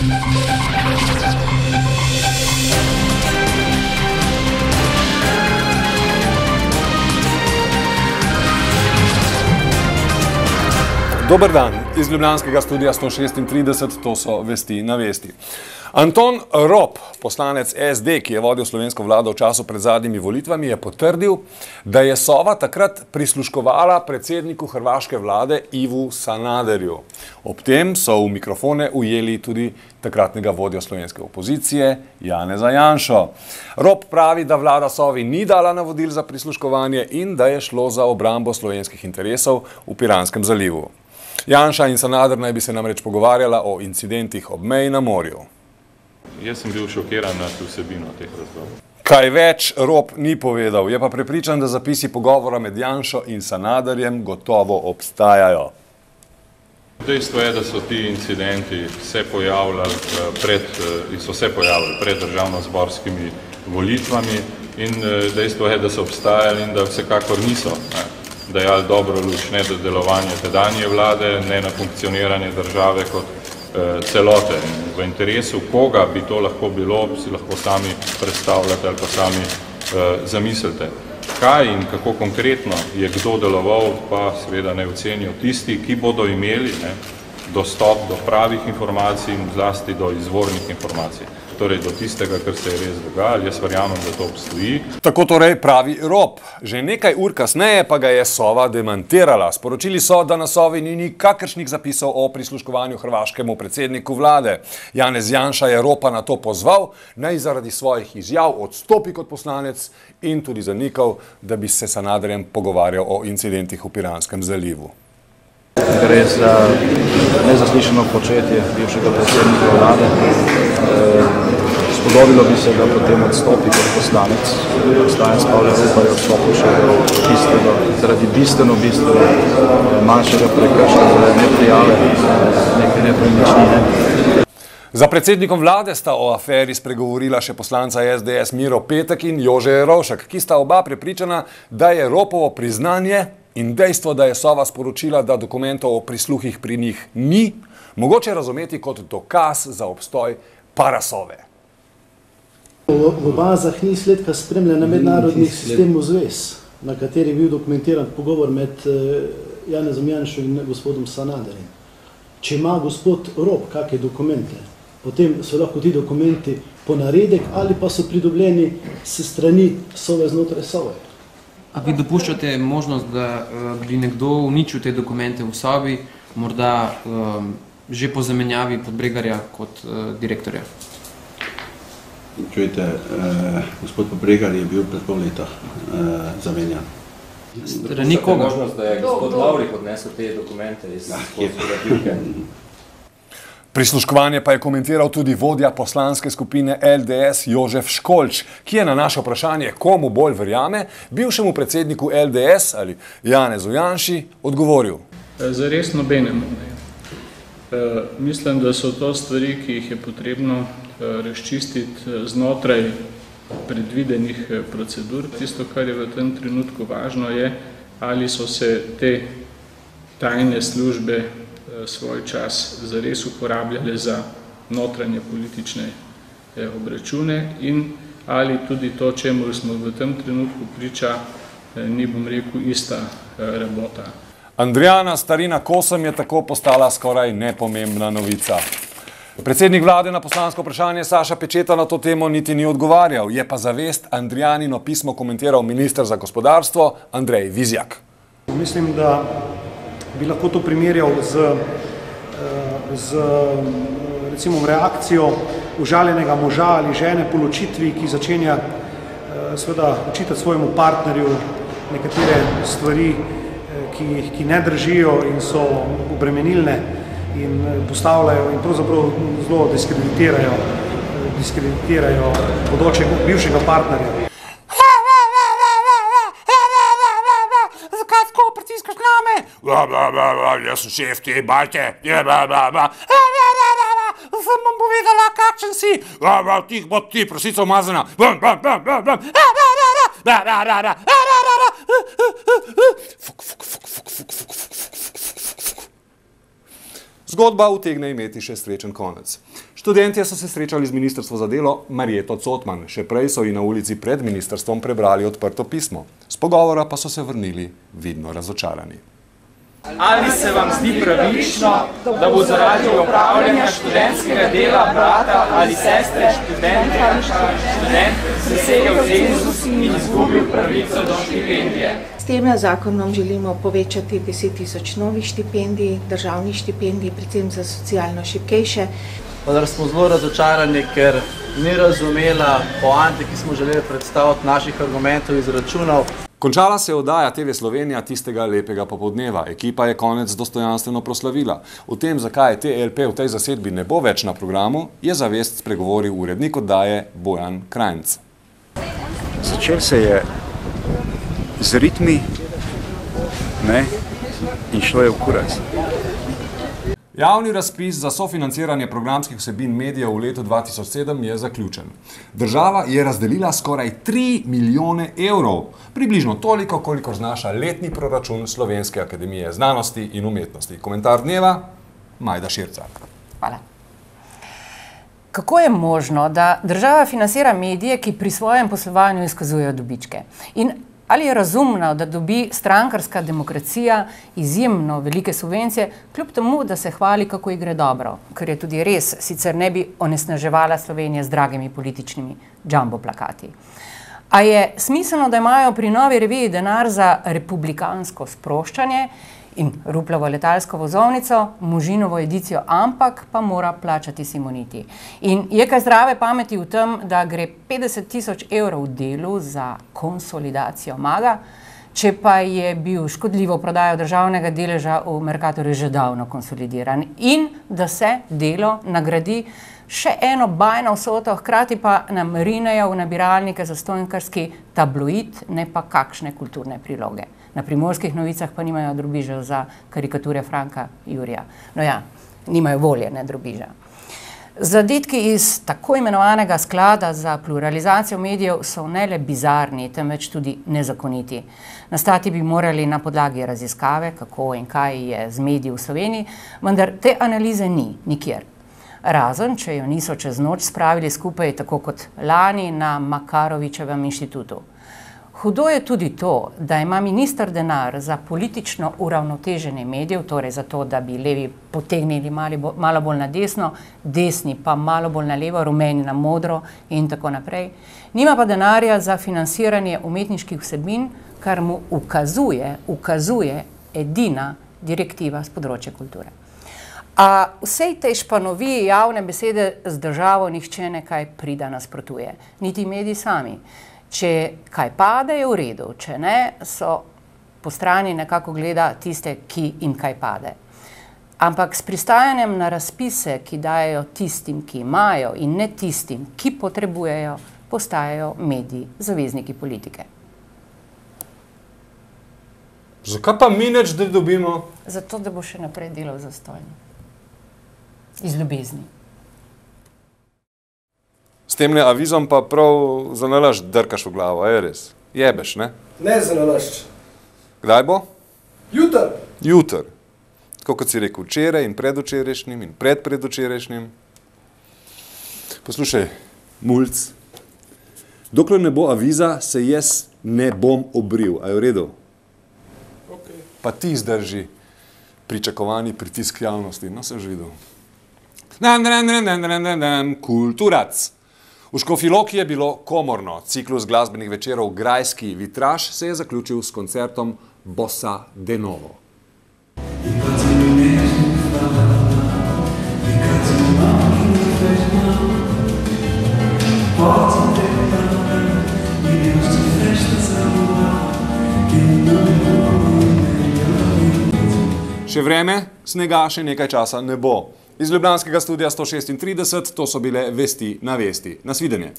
Dober dan, iz ljubljanskega studia 136, to so Vesti na vesti. Anton Rop, poslanec SD, ki je vodil slovensko vlado v času pred zadnjimi volitvami, je potrdil, da je Sova takrat prisluškovala predsedniku hrvaške vlade Ivu Sanaderju. Ob tem so v mikrofone ujeli tudi takratnega vodjo slovenske opozicije, Janeza Janšo. Rop pravi, da vlada Sovi ni dala navodil za prisluškovanje in da je šlo za obrambo slovenskih interesov v Piranskem zalivu. Janša in Sanader naj bi se namreč pogovarjala o incidentih ob meji na morju. Jaz sem bil šokiran nad vsebino teh razgovorov. Kaj več Rop ni povedal, je pa prepričan, da zapisi pogovora med Janšo in Sanaderjem gotovo obstajajo. Dejstvo je, da so ti incidenti se pojavljali pred državnozborskimi volitvami in dejstvo je, da so obstajali in da vsekakor niso dajali dobro luč ne do delovanja tedanje vlade, ne na funkcioniranje države kot celote. V interesu koga bi to lahko bilo, si lahko sami predstavljate ali pa sami zamislite. Kaj in kako konkretno je kdo deloval, pa seveda ne ocenijo tisti, ki bodo imeli dostop do pravih informacij in zlasti do izvornih informacij. Torej do tistega, kar se je res dogajalo, jaz verjamem, da to obstoji. Tako torej pravi Rop. Že nekaj ur kasneje pa ga je Sova demantirala. Sporočili so, da na Sovi ni nikakršnih zapisov o prisluškovanju hrvaškemu predsedniku vlade. Janez Janša je Ropa na to pozval, naj zaradi svojih izjav odstopi kot poslanec in tudi zanikal, da bi se Sanaderjem pogovarjal o incidentih v Piranskem zalivu. Gre za nezaslišano početje bivšega predsednika vlade. Spodobilo bi se, da potem odstopi kot poslanec. Poslanec Pavle Ropa je odstopil še zaradi bistveno manjšega prekrška, zaradi neprijave neke nepremičnine. Za predsednikom vlade sta o aferi spregovorila še poslanca SDS Miro Petek in Jože Jerovšek, ki sta oba prepričana, da je Ropovo priznanje in dejstvo, da je Sova sporočila, da dokumentov o prisluhih pri njih ni, mogoče razumeti kot dokaz za obstoj parasove. V bazah ni sledka spremljanja mednarodnih sistemov zvez, na kateri je bil dokumentiran pogovor med Janezom Janšo in gospodom Sanaderjem. Če ima gospod Rop kakšne dokumente, potem so lahko ti dokumenti ponaredek ali pa so pridobljeni s strani Sove znotraj Sove. A vi dopuščate možnost, da bi nekdo uničil te dokumente v Sovi, morda že po zamenjavi Podbregarja kot direktorja? Čujte, gospod Podbregar je bil pred pol leta zamenjan. Strani koga? Možnost, da je gospod Lavrih odnesel te dokumente iz podbregarja. Prisluškovanje pa je komentiral tudi vodja poslanske skupine LDS Jožef Školč, ki je na naše vprašanje, komu bolj verjame, bivšemu predsedniku LDS ali Janezu Janši odgovoril. Zares nobenemu ne. Mislim, da so to stvari, ki jih je potrebno razčistiti znotraj predvidenih procedur. Tisto, kar je v tem trenutku važno, je, ali so se te tajne službe svoj čas zares uporabljale za notranje politične obračune in ali tudi to, čemu smo v tem trenutku priča, ni, bom rekel, ista rabota. Andrijana Starina Kosem je tako postala skoraj nepomembna novica. Predsednik vlade na poslansko vprašanje Saša Pečeta na to temo niti ni odgovarjal, je pa zavest Andrijanino pismo komentiral minister za gospodarstvo Andrej Vizjak. Mislim, da bi lahko to primerjal z recimo reakcijo užaljenega moža ali žene po ločitvi, ki začenja seveda očitati svojemu partnerju nekatere stvari, ki ne držijo in so obremenilne in postavljajo in pravzaprav zelo diskreditirajo bodočega bivšega partnerja. Jaz sem šef te bajte, sem vam povedala, kakšen si, tih bo ti, prosica umazana, Zgodba utegne imeti še srečen konec. Študentje so se srečali z Ministrstvo za delo Marjeto Cotman. Še prej so ji na ulici pred ministrstvom prebrali odprto pismo. Z pogovora pa so se vrnili vidno razočarani. Ali se vam zdi pravično, da bo zaradi opravljanja študentskega dela brata ali sestre študent presegel cenzus in izgubil pravico do štipendije? S tem zakonom želimo povečati 10 000 novih štipendij, državnih štipendij, predvsem za socialno šibkejše. Vendar smo zelo razočarani, ker ni razumela poante, ki smo želeli predstaviti naših argumentov iz računov. Končala se je oddaja TV Slovenija tistega lepega popoldneva. Ekipa je konec dostojanstveno proslavila. O tem, zakaj TLP v tej zasedbi ne bo več na programu, je zavest spregovoril urednik oddaje Bojan Krajnc. Začel se je z ritmi, in šlo je v kurac. Javni razpis za sofinanciranje programskih vsebin medijev v letu 2007 je zaključen. Država je razdelila skoraj 3 milijone evrov, približno toliko, kolikor znaša letni proračun Slovenske akademije znanosti in umetnosti. Komentar dneva, Majda Širca. Hvala. Kako je možno, da država financira medije, ki pri svojem poslovanju izkazujejo dobičke? In ali je razumno, da dobi strankarska demokracija izjemno velike subvencije, kljub temu, da se hvali, kako ji gre dobro, kar je tudi res, sicer ne bi onesnaževala Slovenije z dragimi političnimi jumbo plakati. A je smiselno, da imajo pri Novi reviji denar za republikansko sproščanje in Ruplovo letalsko vozovnico, Možinovo edicijo, ampak pa mora plačati Simoniti. In je kaj zdrave pameti v tem, da gre 50 000 evrov v delu za konsolidacijo Maga, če pa je bil škodljivo prodajo državnega deleža v Mercatorju že davno konsolidiran in da se delo nagradi še eno bajno vsoto, hkrati pa nam rinejo v nabiralnike za stojnkarski tabloid, ne pa kakšne kulturne priloge. Na Primorskih novicah pa nimajo drobižev za karikature Franka Jurija. No ja, nimajo volje, ne drobiža. Zadetki iz tako imenovanega sklada za pluralizacijo medijev so ne le bizarni, temveč tudi nezakoniti. Nastati bi morali na podlagi raziskave, kako in kaj je z mediji v Sloveniji, vendar te analize ni nikjer. Razen, če jo niso čez noč spravili skupaj, tako kot lani na Makarovičevem inštitutu. Hudo je tudi to, da ima minister denar za politično uravnoteženje medijev, torej za to, da bi levi potegnili malo bolj na desno, desni pa malo bolj na levo, rumeni na modro in tako naprej. Nima pa denarja za financiranje umetniških vsebin, kar mu ukazuje edina direktiva z področja kulture. A vsej tej španoviji javne besede z državo nihče nekaj prida nasprotuje, niti mediji sami. Če kaj pade, je v redu, če ne, so po strani nekako gleda tiste, ki jim kaj pade. Ampak s pristajanjem na razpise, ki dajejo tistim, ki imajo in ne tistim, ki potrebujejo, postajajo mediji zavezniki politike. Zakaj pa mi neč, da dobimo? Zato, da bo še naprej delal zastojno. Iz ljubezni. S temle avizom pa prav zanalaš drkaš v glavo, je res? Jebeš, ne? Ne zanalaš. Kdaj bo? Jutr. Jutr. Tako kot si rekel, včeraj in predvčerajšnjim in predvčerajšnjim. Poslušaj, mulc, dokler ne bo aviza, se jaz ne bom obril. A je v redu? Okay. Pa ti zdrži pričakovani pritisk javnosti. No, sem že videl. Kulturac. V Škofji Loki je bilo komorno. Ciklus glasbenih večerov Grajski vitraž se je zaključil s koncertom Bossa de Novo. Še vreme, snega še nekaj časa ne bo. Iz ljubljanskega studia 136, to so bile Vesti na vesti. Nasvidenje.